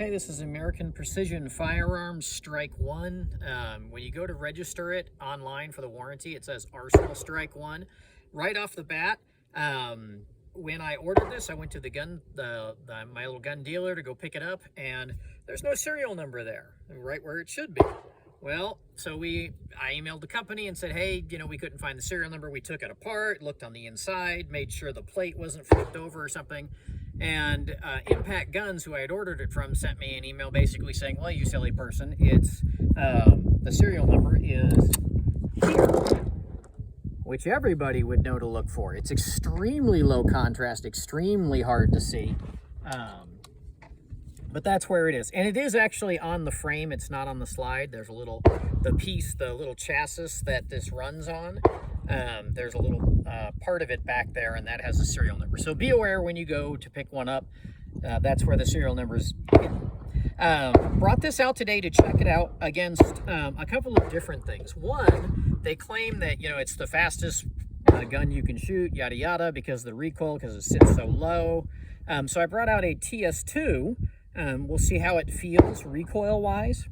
Okay, this is American Precision Firearms Strike One. When you go to register it online for the warranty, it says Arsenal Strike One. Right off the bat, when I ordered this, I went to my little gun dealer to go pick it up, and there's no serial number there, right where it should be. Well, so I emailed the company and said, hey, we couldn't find the serial number. We took it apart, looked on the inside, made sure the plate wasn't flipped over or something. And Impact Guns, who I had ordered it from, sent me an email basically saying, well, you silly person, it's the serial number is here, which everybody would know to look for. It's extremely low contrast, extremely hard to see. But that's where it is. And it is actually on the frame. It's not on the slide. There's the little chassis that this runs on. There's a little part of it back there, and that has a serial number. So be aware when you go to pick one up, that's where the serial number is hidden. Brought this out today to check it out against a couple of different things. One, they claim that, it's the fastest gun you can shoot, yada yada, because of the recoil, because it sits so low. So I brought out a TS2. We'll see how it feels recoil-wise.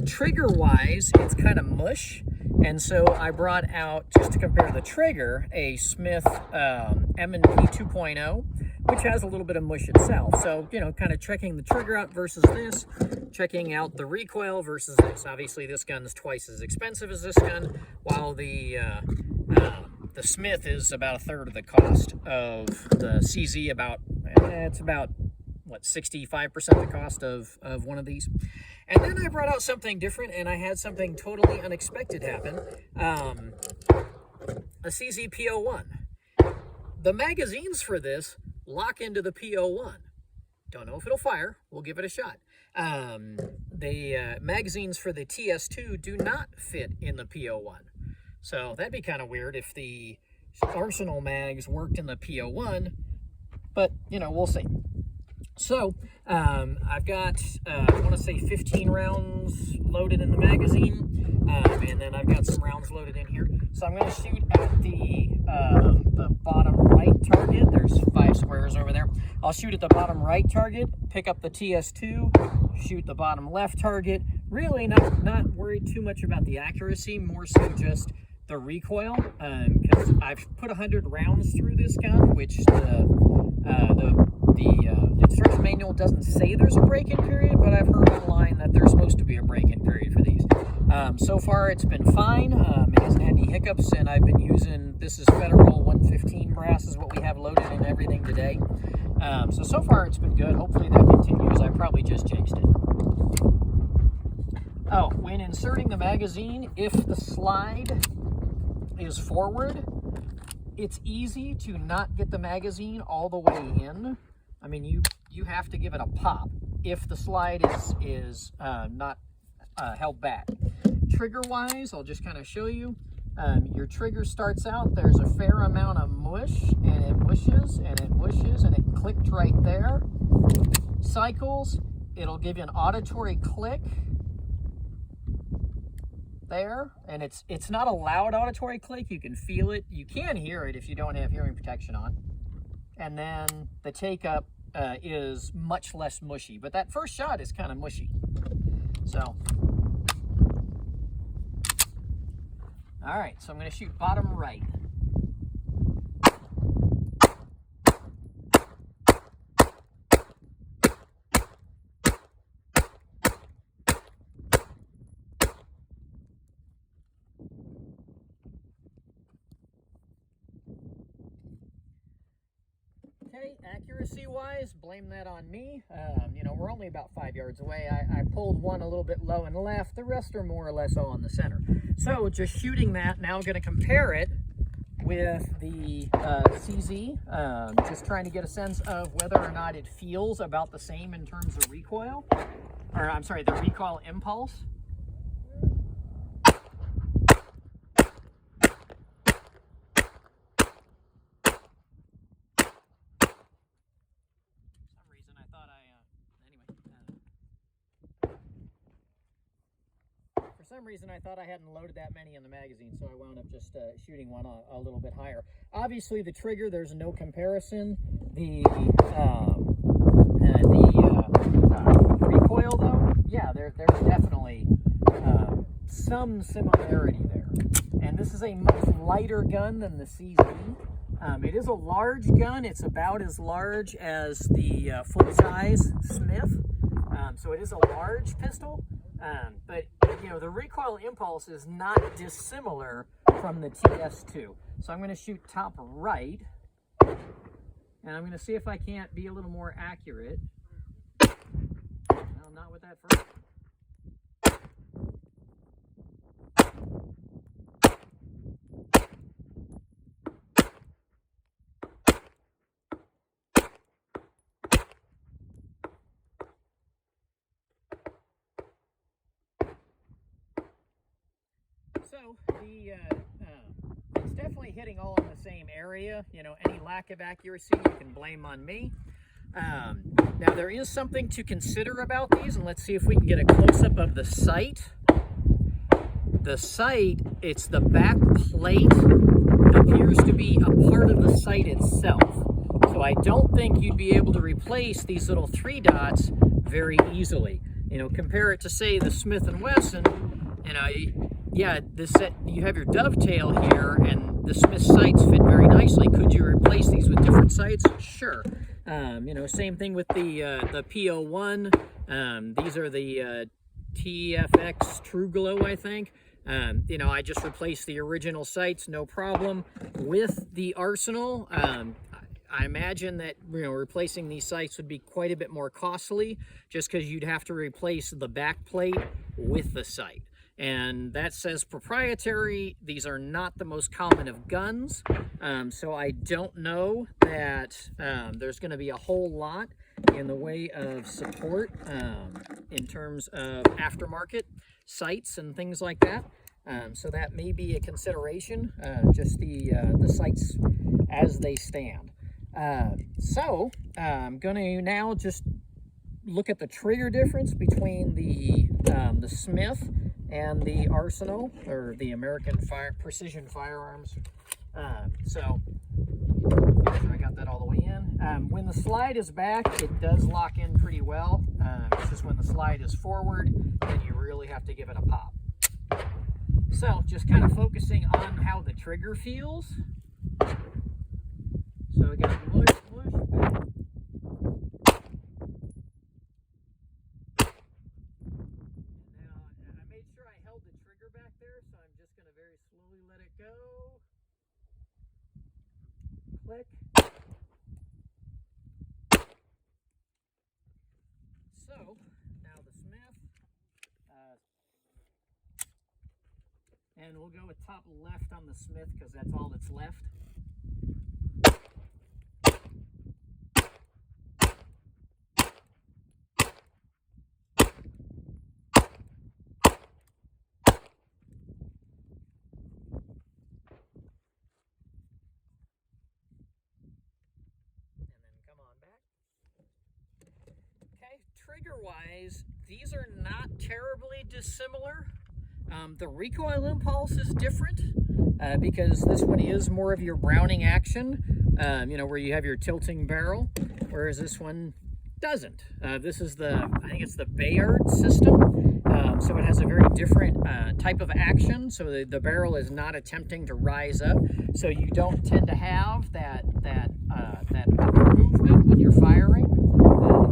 Trigger-wise, it's kind of mush. And so I brought out, just to compare the trigger, a Smith M&P 2.0, which has a little bit of mush itself. So, kind of checking the trigger out versus this, checking out the recoil versus this. Obviously, this gun's twice as expensive as this gun, while the Smith is about a third of the cost of the CZ. It's about, what, 65% the cost of one of these. And then I brought out something different, and I had something totally unexpected happen. A CZ PO1. The magazines for this lock into the PO1. Don't know if it'll fire. We'll give it a shot. The magazines for the TS2 do not fit in the PO1. So that'd be kind of weird if the Arsenal mags worked in the PO1, but, we'll see. So, I've got, I want to say 15 rounds loaded in the magazine, and then I've got some rounds loaded in here. So I'm going to shoot at the bottom right target. There's 5 squares over there. I'll shoot at the bottom right target, pick up the TS2, shoot the bottom left target. Really not worried too much about the accuracy, more so just the recoil, because I've put 100 rounds through this gun, which the instruction manual doesn't say there's a break-in period, but I've heard online that there's supposed to be a break-in period for these. So far, it's been fine. It hasn't had any hiccups, and I've been using, this is Federal 115 brass is what we have loaded in everything today. So far, it's been good. Hopefully that continues. I probably just jinxed it. Oh, when inserting the magazine, if the slide is forward, it's easy to not get the magazine all the way in. I mean, you have to give it a pop if the slide is not held back. Trigger-wise, I'll just kind of show you. Your trigger starts out, there's a fair amount of mush, and it mushes, and it mushes, and it clicked right there. Cycles, it'll give you an auditory click there, and it's not a loud auditory click. You can feel it. You can hear it if you don't have hearing protection on. And then the take up is much less mushy, but that first shot is kind of mushy. So, all right, so I'm going to shoot bottom right. Okay, accuracy-wise, blame that on me. We're only about 5 yards away. I pulled one a little bit low and left. The rest are more or less all in the center. So just shooting that, now I'm going to compare it with the CZ, just trying to get a sense of whether or not it feels about the same in terms of recoil. Or, I'm sorry, the recoil impulse. For some reason, I thought I hadn't loaded that many in the magazine, so I wound up just shooting one a little bit higher. Obviously, the trigger, there's no comparison. The recoil some similarity there. And this is a much lighter gun than the CZ. It is a large gun. It's about as large as the full-size Smith. So it is a large pistol. But, you know, the recoil impulse is not dissimilar from the TS2. So I'm going to shoot top right. And I'm going to see if I can't be a little more accurate. No, not with that first. So it's definitely hitting all in the same area. You know, any lack of accuracy you can blame on me. Now there is something to consider about these, and let's see if we can get a close-up of the sight. The sight, it's the back plate appears to be a part of the sight itself. So I don't think you'd be able to replace these little 3 dots very easily. You know, compare it to, say, the Smith & Wesson, you know, yeah, you have your dovetail here, and the Smith sights fit very nicely. Could you replace these with different sights? Sure. You know, same thing with the P01. These are the TFX True Glow, I think. You know, I just replaced the original sights, no problem. With the Arsenal, I imagine that, you know, replacing these sights would be quite a bit more costly, just because you'd have to replace the back plate with the sight. And that says proprietary. These are not the most common of guns. So I don't know that there's going to be a whole lot in the way of support in terms of aftermarket sights and things like that. So that may be a consideration, just the sights as they stand. So I'm going to now just look at the trigger difference between the Smith and the Arsenal, or the American Precision Firearms. So make sure I got that all the way in. When the slide is back, it does lock in pretty well. It's just when the slide is forward, then you really have to give it a pop. So just kind of focusing on how the trigger feels. So again, push. Back there, so I'm just going to very slowly let it go. Click. So now the Smith, and we'll go with top left on the Smith because that's all that's left. Trigger-wise, these are not terribly dissimilar. The recoil impulse is different because this one is more of your Browning action, you know, where you have your tilting barrel, whereas this one doesn't. This is I think it's the Bayard system, so it has a very different type of action. So the barrel is not attempting to rise up, so you don't tend to have that upper movement when you're firing.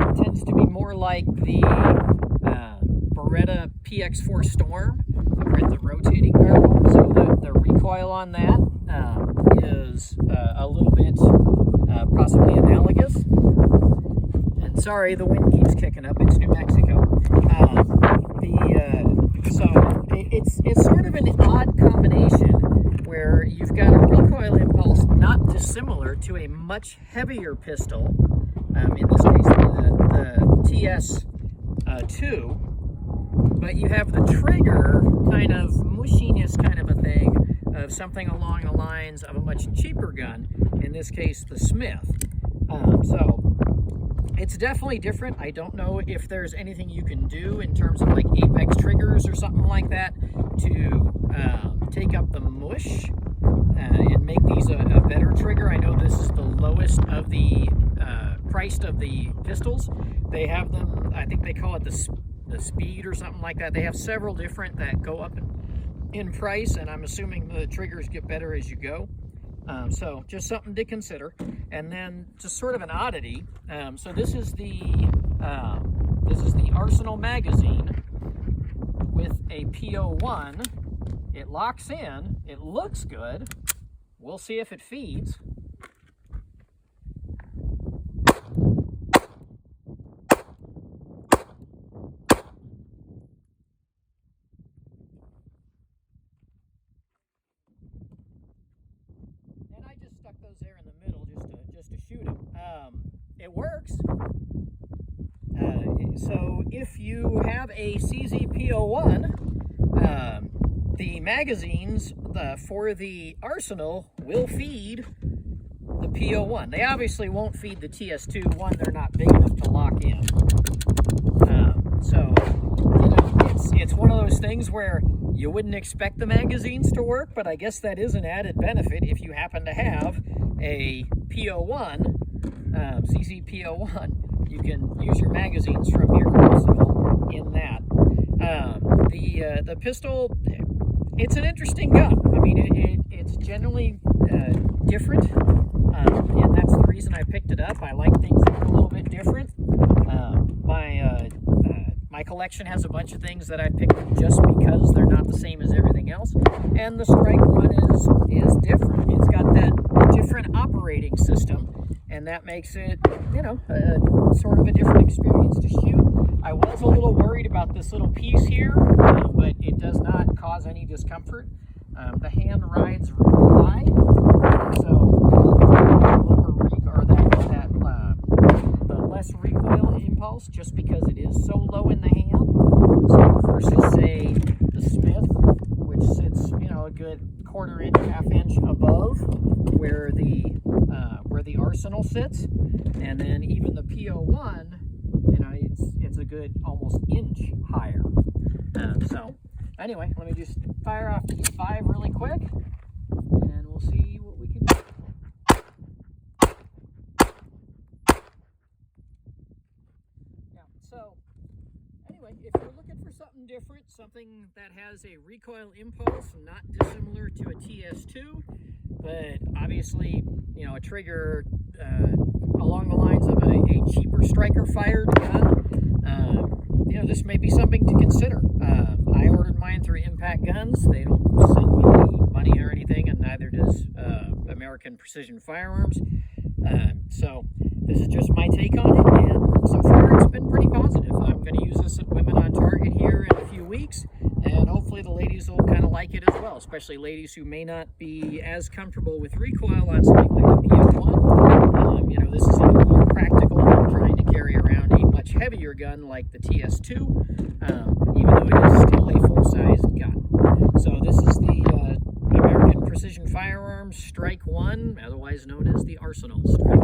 It tends to be more like the Beretta PX4 Storm, the rotating barrel. So the recoil on that is a little bit possibly analogous. And sorry, the wind keeps kicking up. It's New Mexico. So it's sort of an odd combination where you've got a recoil impulse not dissimilar to a much heavier pistol. In this case, the TS2, but you have the trigger kind of mushiness kind of a thing of something along the lines of a much cheaper gun, in this case the Smith. So it's definitely different. I don't know if there's anything you can do in terms of like apex triggers or something like that to take up the mush and make these a better trigger. I know this is the lowest of the priced of the pistols. They have them, I think they call it the speed or something like that. They have several different that go up in price, and I'm assuming the triggers get better as you go. So just something to consider. And then just sort of an oddity. So this is the Arsenal magazine with a PO1. It locks in. It looks good. We'll see if it feeds. Those there in the middle just to shoot him. It works. So if you have a CZ PO1, the magazines for the Arsenal will feed the PO1. They obviously won't feed the TS2. One, they're not big enough to lock in. So you know, it's one of those things where you wouldn't expect the magazines to work, but I guess that is an added benefit if you happen to have a PO1, CZ PO1. You can use your magazines from your Arsenal in that. The pistol, it's an interesting gun. I mean, it's generally different, and that's the reason I picked it up. I like things that are a little bit different. My collection has a bunch of things that I picked just because they're not the same as everything else. And the Strike One is different. It's got that different operating system, and that makes it, you know, sort of a different experience to shoot. I was a little worried about this little piece here, but it does not cause any discomfort. The hand rides really high, so the less recoil impulse, just because it is so low in the hand. So versus, say, the Smith, which sits, you know, a good quarter inch, half inch above where the Arsenal sits, and then even the PO1, you know, it's a good almost inch higher. So anyway, let me just fire off these 5 really quick, and we'll see what we can do. So anyway, if you're looking for something different, something that has a recoil impulse, not dissimilar to a TS2, but obviously, you know, a trigger along the lines of a cheaper striker fired gun, you know, this may be something to consider. I ordered mine through Impact Guns. They don't send me money or anything, and neither does American Precision Firearms. So this is just my take on it, and so far it's been pretty positive. I'm going to use this at Women on Target here in a few weeks, and hopefully the ladies will kind of like it as well, especially ladies who may not be as comfortable with recoil on something like a PO1. You know, this is a little more practical than trying to carry around a much heavier gun like the TS2, even though it is still a full-sized gun. So this is the American Precision Firearms Strike One, otherwise known as the Arsenal Strike.